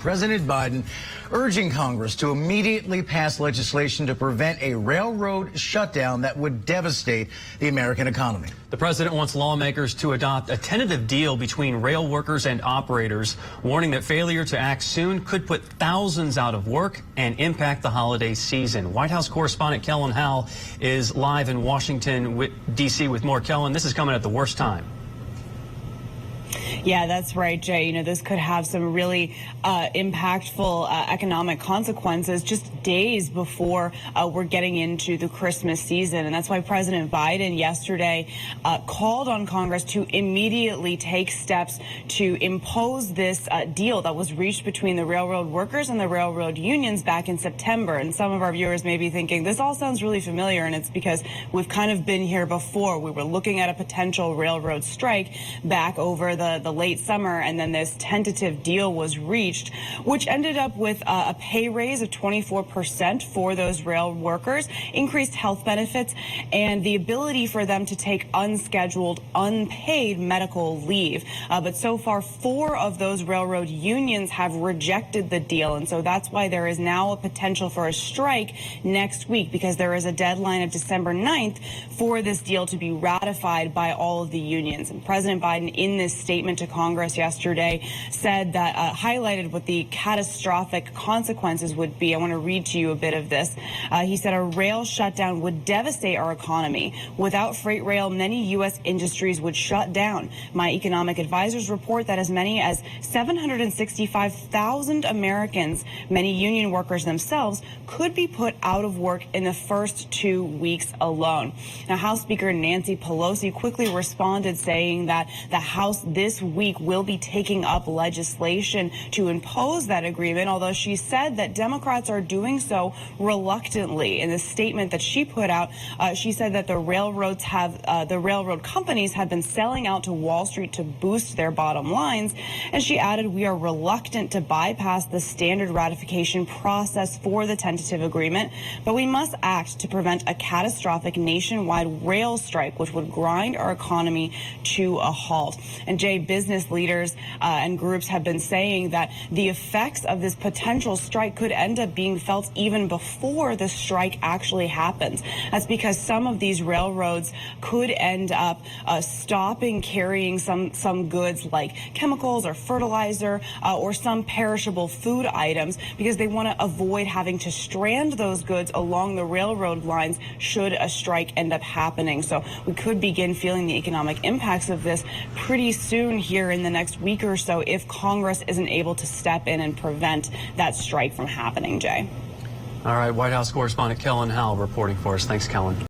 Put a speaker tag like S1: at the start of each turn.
S1: President Biden urging Congress to immediately pass legislation to prevent a railroad shutdown that would devastate the American economy.
S2: The president wants lawmakers to adopt a tentative deal between rail workers and operators, warning that failure to act soon could put thousands out of work and impact the holiday season. White House correspondent Kellen Howell is live in Washington, D.C. with more. Kellen, this is coming at the worst time.
S3: Yeah, that's right, Jay. You know, this could have some really impactful economic consequences just days before we're getting into the Christmas season. And that's why President Biden yesterday called on Congress to immediately take steps to impose this deal that was reached between the railroad workers and the railroad unions back in September. And some of our viewers may be thinking, this all sounds really familiar, and it's because we've kind of been here before. We were looking at a potential railroad strike back over the late summer, and then this tentative deal was reached, which ended up with a pay raise of 24% for those rail workers, increased health benefits, and the ability for them to take unscheduled, unpaid medical leave. But so far, 4 of those railroad unions have rejected the deal, and so that's why there is now a potential for a strike next week, because there is a deadline of December 9th for this deal to be ratified by all of the unions. And President Biden, in this statement to Congress yesterday, said that highlighted what the catastrophic consequences would be. I want to read to you a bit of this. He said a rail shutdown would devastate our economy. Without freight rail, many U.S. industries would shut down. My economic advisors report that as many as 765,000 Americans, many union workers themselves, could be put out of work in the first 2 weeks alone. Now, House Speaker Nancy Pelosi quickly responded, saying that the House this week will be taking up legislation to impose that agreement, although she said that Democrats are doing so reluctantly. In the statement that she put out, she said that the railroad companies have been selling out to Wall Street to boost their bottom lines. And she added, we are reluctant to bypass the standard ratification process for the tentative agreement, but we must act to prevent a catastrophic nationwide rail strike, which would grind our economy to a halt. And Jay, business leaders and groups have been saying that the effects of this potential strike could end up being felt even before the strike actually happens. That's because some of these railroads could end up stopping carrying some goods like chemicals or fertilizer or some perishable food items, because they want to avoid having to strand those goods along the railroad lines should a strike end up happening. So we could begin feeling the economic impacts of this pretty soon here in the next week or so if Congress isn't able to step in and prevent that strike from happening, Jay.
S2: All right, White House correspondent Kellen Howell reporting for us. Thanks, Kellen.